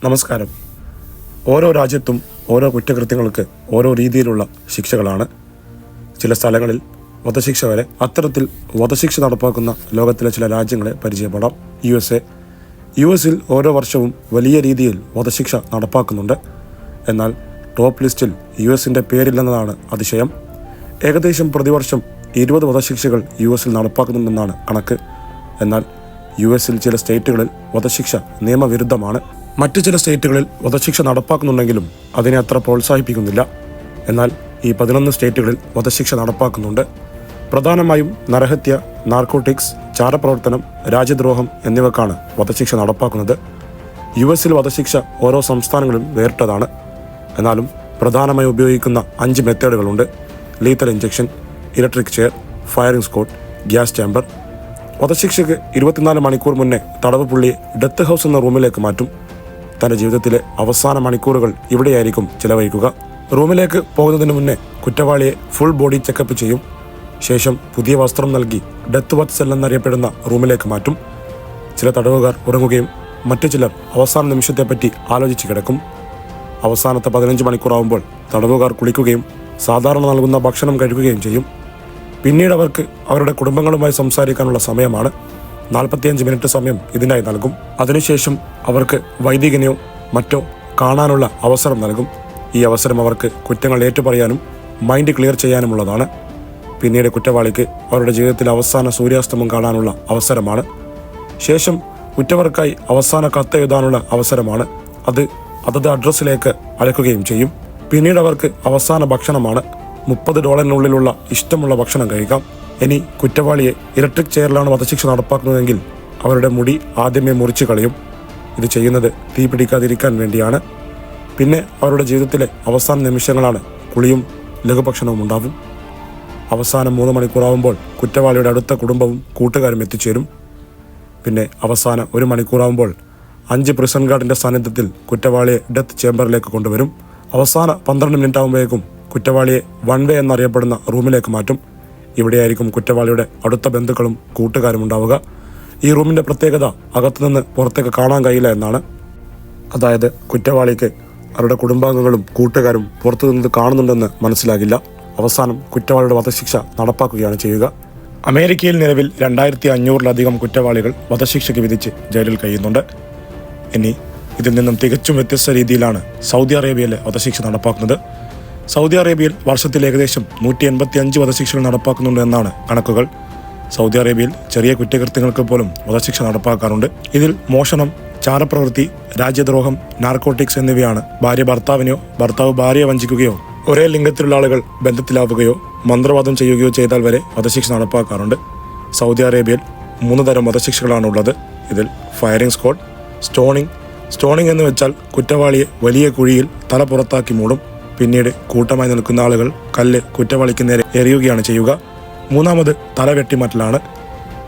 നമസ്കാരം. ഓരോ രാജ്യത്തും ഓരോ കുറ്റകൃത്യങ്ങൾക്ക് ഓരോ രീതിയിലുള്ള ശിക്ഷകളാണ്. ചില സ്ഥലങ്ങളിൽ വധശിക്ഷ വരെ. അത്തരത്തിൽ വധശിക്ഷ നടപ്പാക്കുന്ന ലോകത്തിലെ ചില രാജ്യങ്ങളെ പരിചയപ്പെടാം. യു എസിൽ ഓരോ വർഷവും വലിയ രീതിയിൽ വധശിക്ഷ നടപ്പാക്കുന്നുണ്ട്. എന്നാൽ ടോപ്പ് ലിസ്റ്റിൽ യു എസിൻ്റെ പേരില്ലെന്നതാണ് അതിശയം. ഏകദേശം പ്രതിവർഷം 20 വധശിക്ഷകൾ യു എസിൽ നടപ്പാക്കുന്നുണ്ടെന്നാണ് കണക്ക്. എന്നാൽ യു എസിൽ ചില സ്റ്റേറ്റുകളിൽ വധശിക്ഷ നിയമവിരുദ്ധമാണ്. മറ്റു ചില സ്റ്റേറ്റുകളിൽ വധശിക്ഷ നടപ്പാക്കുന്നുണ്ടെങ്കിലും അതിനെ അത്ര പ്രോത്സാഹിപ്പിക്കുന്നില്ല. എന്നാൽ ഈ 11 സ്റ്റേറ്റുകളിൽ വധശിക്ഷ നടപ്പാക്കുന്നുണ്ട്. പ്രധാനമായും നരഹത്യ, നാർക്കോട്ടിക്സ്, ചാരപ്രവർത്തനം, രാജ്യദ്രോഹം എന്നിവക്കാണ് വധശിക്ഷ നടപ്പാക്കുന്നത്. യു എസിൽ വധശിക്ഷ ഓരോ സംസ്ഥാനങ്ങളിലും വേറിട്ടതാണ്. എന്നാലും പ്രധാനമായി ഉപയോഗിക്കുന്ന 5 മെത്തേഡുകളുണ്ട്. Lethal injection, electric chair, firing squad, gas chamber. വധശിക്ഷയ്ക്ക് 24 മണിക്കൂർ മുന്നേ തടവ് പുള്ളിയെ ഡെത്ത് ഹൗസ് എന്ന റൂമിലേക്ക് മാറ്റും. തൻ്റെ ജീവിതത്തിലെ അവസാന മണിക്കൂറുകൾ ഇവിടെയായിരിക്കും ചിലവഴിക്കുക. റൂമിലേക്ക് പോകുന്നതിന് മുന്നേ കുറ്റവാളിയെ ഫുൾ ബോഡി ചെക്കപ്പ് ചെയ്യും. ശേഷം പുതിയ വസ്ത്രം നൽകി ഡെത്ത് വാച്ച് സെൽ എന്നറിയപ്പെടുന്ന റൂമിലേക്ക് മാറ്റും. ചില തടവുകാർ ഉറങ്ങുകയും മറ്റു ചിലർ അവസാന നിമിഷത്തെപ്പറ്റി ആലോചിച്ച് കിടക്കും. അവസാനത്തെ 15 മണിക്കൂറാവുമ്പോൾ തടവുകാർ കുളിക്കുകയും സാധാരണ നൽകുന്ന ഭക്ഷണം കഴിക്കുകയും ചെയ്യും. പിന്നീട് അവർക്ക് അവരുടെ കുടുംബങ്ങളുമായി സംസാരിക്കാനുള്ള സമയമാണ്. 45 മിനിറ്റ് സമയം ഇതിനായി നൽകും. അതിനുശേഷം അവർക്ക് വൈദികനെയോ മറ്റോ കാണാനുള്ള അവസരം നൽകും. ഈ അവസരം അവർക്ക് കുറ്റങ്ങൾ ഏറ്റുപറയാനും മൈൻഡ് ക്ലിയർ ചെയ്യാനുമുള്ളതാണ്. പിന്നീട് കുറ്റവാളിക്ക് അവരുടെ ജീവിതത്തിൽ അവസാന സൂര്യാസ്തമം കാണാനുള്ള അവസരമാണ്. ശേഷം കുറ്റവർക്കായി അവസാന കത്ത് എഴുതാനുള്ള അവസരമാണ്. അത് അതത് അഡ്രസ്സിലേക്ക് അയക്കുകയും ചെയ്യും. പിന്നീട് അവർക്ക് അവസാന ഭക്ഷണമാണ്. $30 ഇഷ്ടമുള്ള ഭക്ഷണം കഴിക്കാം. ഇനി കുറ്റവാളിയെ ഇലക്ട്രിക് ചെയറിലാണ് വധശിക്ഷ നടപ്പാക്കുന്നതെങ്കിൽ അവരുടെ മുടി ആദ്യമേ മുറിച്ച് കളയും. ഇത് ചെയ്യുന്നത് തീ പിടിക്കാതിരിക്കാൻ വേണ്ടിയാണ്. പിന്നെ അവരുടെ ജീവിതത്തിലെ അവസാന നിമിഷങ്ങളാണ്. കുളിയും ലഘുഭക്ഷണവും ഉണ്ടാവും. അവസാനം 3 മണിക്കൂറാവുമ്പോൾ കുറ്റവാളിയുടെ അടുത്ത കുടുംബവും കൂട്ടുകാരും എത്തിച്ചേരും. പിന്നെ അവസാന 1 മണിക്കൂറാവുമ്പോൾ 5 പ്രിസൺ ഗാർഡിൻ്റെ സാന്നിധ്യത്തിൽ കുറ്റവാളിയെ ഡെത്ത് ചേംബറിലേക്ക് കൊണ്ടുവരും. അവസാന 12 മിനിറ്റ് ആകുമ്പോഴേക്കും കുറ്റവാളിയെ 1 വേ എന്നറിയപ്പെടുന്ന റൂമിലേക്ക് മാറ്റും. ഇവിടെയായിരിക്കും കുറ്റവാളിയുടെ അടുത്ത ബന്ധുക്കളും കൂട്ടുകാരും ഉണ്ടാവുക. ഈ റൂമിൻ്റെ പ്രത്യേകത അകത്തുനിന്ന് പുറത്തേക്ക് കാണാൻ കഴിയില്ല എന്നാണ്. അതായത് കുറ്റവാളിക്ക് അവരുടെ കുടുംബാംഗങ്ങളും കൂട്ടുകാരും പുറത്തുനിന്ന് കാണുന്നുണ്ടെന്ന് മനസ്സിലാകില്ല. അവസാനം കുറ്റവാളിയുടെ വധശിക്ഷ നടപ്പാക്കുകയാണ് ചെയ്യുക. അമേരിക്കയിൽ നിലവിൽ 2500-ലധികം കുറ്റവാളികൾ വധശിക്ഷയ്ക്ക് വിധിച്ച് ജയിലിൽ കഴിയുന്നുണ്ട്. ഇനി ഇതിൽ നിന്നും തികച്ചും വ്യത്യസ്ത രീതിയിലാണ് സൗദി അറേബ്യയിലെ വധശിക്ഷ നടപ്പാക്കുന്നത്. സൗദി അറേബ്യയിൽ വർഷത്തിൽ ഏകദേശം 185 വധശിക്ഷകൾ നടപ്പാക്കുന്നുണ്ട് എന്നാണ് കണക്കുകൾ. സൗദി അറേബ്യയിൽ ചെറിയ കുറ്റകൃത്യങ്ങൾക്ക് പോലും വധശിക്ഷ നടപ്പാക്കാറുണ്ട്. ഇതിൽ മോഷണം, ചാരപ്രവൃത്തി, രാജ്യദ്രോഹം, നാർക്കോട്ടിക്സ് എന്നിവയാണ്. ഭാര്യ ഭർത്താവിനെയോ ഭർത്താവ് ഭാര്യയെ വഞ്ചിക്കുകയോ ഒരേ ലിംഗത്തിലുള്ള ആളുകൾ ബന്ധത്തിലാവുകയോ മന്ത്രവാദം ചെയ്യുകയോ ചെയ്താൽ വരെ വധശിക്ഷ നടപ്പാക്കാറുണ്ട്. സൗദി അറേബ്യയിൽ 3 തരം വധശിക്ഷകളാണ് ഉള്ളത്. ഇതിൽ ഫയറിംഗ് സ്ക്വാഡ്, സ്റ്റോണിംഗ് എന്ന് വെച്ചാൽ കുറ്റവാളിയെ വലിയ കുഴിയിൽ തല പുറത്താക്കി മൂടും. പിന്നീട് കൂട്ടമായി നിൽക്കുന്ന ആളുകൾ കല്ല് കുറ്റവാളിക്ക് നേരെ എറിയുകയാണ് ചെയ്യുക. 3-മത് തല വെട്ടിമാറ്റലാണ്.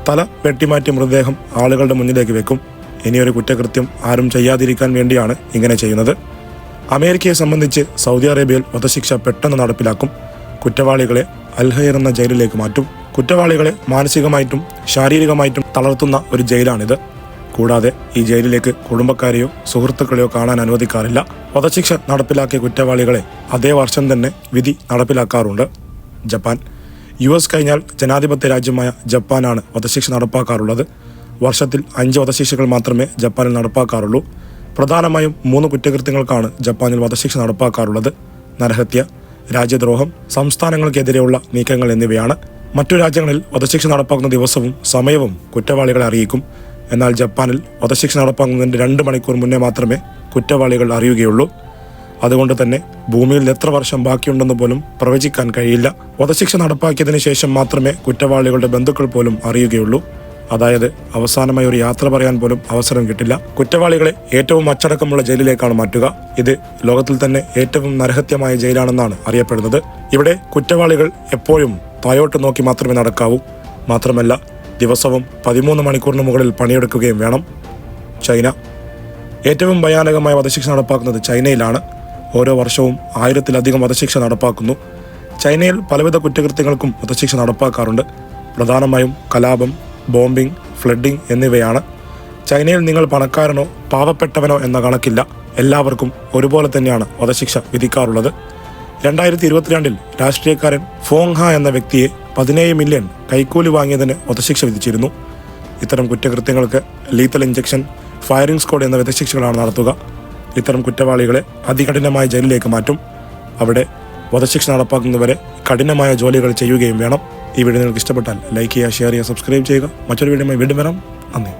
തല വെട്ടിമാറ്റിയ മൃതദേഹം ആളുകളുടെ മുന്നിലേക്ക് വെക്കും. ഇനിയൊരു കുറ്റകൃത്യം ആരും ചെയ്യാതിരിക്കാൻ വേണ്ടിയാണ് ഇങ്ങനെ ചെയ്യുന്നത്. അമേരിക്കയെ സംബന്ധിച്ച് സൗദി അറേബ്യയിൽ വധശിക്ഷ പെട്ടെന്ന് നടപ്പിലാക്കും. കുറ്റവാളികളെ അൽഹൈർ എന്ന ജയിലിലേക്ക് മാറ്റും. കുറ്റവാളികളെ മാനസികമായിട്ടും ശാരീരികമായിട്ടും തളർത്തുന്ന ഒരു ജയിലാണിത്. കൂടാതെ ഈ ജയിലിലേക്ക് കുടുംബക്കാരെയോ സുഹൃത്തുക്കളെയോ കാണാൻ അനുവദിക്കാറില്ല. വധശിക്ഷ നടപ്പിലാക്കിയ കുറ്റവാളികളെ അതേ വർഷം തന്നെ വിധി നടപ്പിലാക്കാറുണ്ട്. ജപ്പാൻ. US കഴിഞ്ഞാൽ ജനാധിപത്യ രാജ്യമായ ജപ്പാനാണ് വധശിക്ഷ നടപ്പാക്കാറുള്ളത്. വർഷത്തിൽ 5 വധശിക്ഷകൾ മാത്രമേ ജപ്പാനിൽ നടപ്പാക്കാറുള്ളൂ. പ്രധാനമായും 3 കുറ്റകൃത്യങ്ങൾക്കാണ് ജപ്പാനിൽ വധശിക്ഷ നടപ്പാക്കാറുള്ളത്. നരഹത്യ, രാജ്യദ്രോഹം, സംസ്ഥാനങ്ങൾക്കെതിരെയുള്ള നീക്കങ്ങൾ എന്നിവയാണ്. മറ്റു രാജ്യങ്ങളിൽ വധശിക്ഷ നടപ്പാക്കുന്ന ദിവസവും സമയവും കുറ്റവാളികളെ അറിയിക്കും. എന്നാൽ ജപ്പാനിൽ വധശിക്ഷ നടപ്പാക്കുന്നതിൻ്റെ 2 മണിക്കൂർ മുന്നേ മാത്രമേ കുറ്റവാളികൾ അറിയുകയുള്ളൂ. അതുകൊണ്ട് തന്നെ ഭൂമിയിൽ എത്ര വർഷം ബാക്കിയുണ്ടെന്ന് പോലും പ്രവചിക്കാൻ കഴിയില്ല. വധശിക്ഷ നടപ്പാക്കിയതിന് ശേഷം മാത്രമേ കുറ്റവാളികളുടെ ബന്ധുക്കൾ പോലും അറിയുകയുള്ളൂ. അതായത് അവസാനമായി ഒരു യാത്ര പറയാൻ പോലും അവസരം കിട്ടില്ല. കുറ്റവാളികളെ ഏറ്റവും അച്ചടക്കമുള്ള ജയിലിലേക്കാണ് മാറ്റുക. ഇത് ലോകത്തിൽ തന്നെ ഏറ്റവും നരഹത്യമായ ജയിലാണെന്നാണ് അറിയപ്പെടുന്നത്. ഇവിടെ കുറ്റവാളികൾ എപ്പോഴും താഴോട്ട് നോക്കി മാത്രമേ നടക്കാവൂ. മാത്രമല്ല ദിവസവും 13 മണിക്കൂറിന് മുകളിൽ പണിയെടുക്കുകയും വേണം. ചൈന. ഏറ്റവും ഭയാനകമായ വധശിക്ഷ നടപ്പാക്കുന്നത് ചൈനയിലാണ്. ഓരോ വർഷവും 1000-ലധികം വധശിക്ഷ നടപ്പാക്കുന്നു. ചൈനയിൽ പലവിധ കുറ്റകൃത്യങ്ങൾക്കും വധശിക്ഷ നടപ്പാക്കാറുണ്ട്. പ്രധാനമായും കലാപം, ബോംബിംഗ്, ഫ്ലഡിംഗ് എന്നിവയാണ്. ചൈനയിൽ നിങ്ങൾ പണക്കാരനോ പാവപ്പെട്ടവനോ എന്ന കണക്കില്ല, എല്ലാവർക്കും ഒരുപോലെ തന്നെയാണ് വധശിക്ഷ വിധിക്കാറുള്ളത്. 2022 രാഷ്ട്രീയക്കാരൻ ഫോങ് ഹ എന്ന വ്യക്തിയെ 17 മില്യൺ കൈക്കൂലി വാങ്ങിയതിന് വധശിക്ഷ വിധിച്ചിരുന്നു. ഇത്തരം കുറ്റകൃത്യങ്ങൾക്ക് ലീത്തൽ ഇഞ്ചക്ഷൻ, ഫയറിംഗ് സ്ക്വാഡ് എന്ന വധശിക്ഷകളാണ് നടത്തുക. ഇത്തരം കുറ്റവാളികളെ അതികഠിനമായ ജയിലിലേക്ക് മാറ്റും. അവിടെ വധശിക്ഷ നടപ്പാക്കുന്നവരെ കഠിനമായ ജോലികൾ ചെയ്യുകയും വേണം. ഈ വീഡിയോ നിങ്ങൾക്ക് ഇഷ്ടപ്പെട്ടാൽ ലൈക്ക് ചെയ്യുക, ഷെയർ ചെയ്യുക, സബ്സ്ക്രൈബ് ചെയ്യുക. മറ്റൊരു വീഡിയോയുമായി വീണ്ടും വരാം. നന്ദി.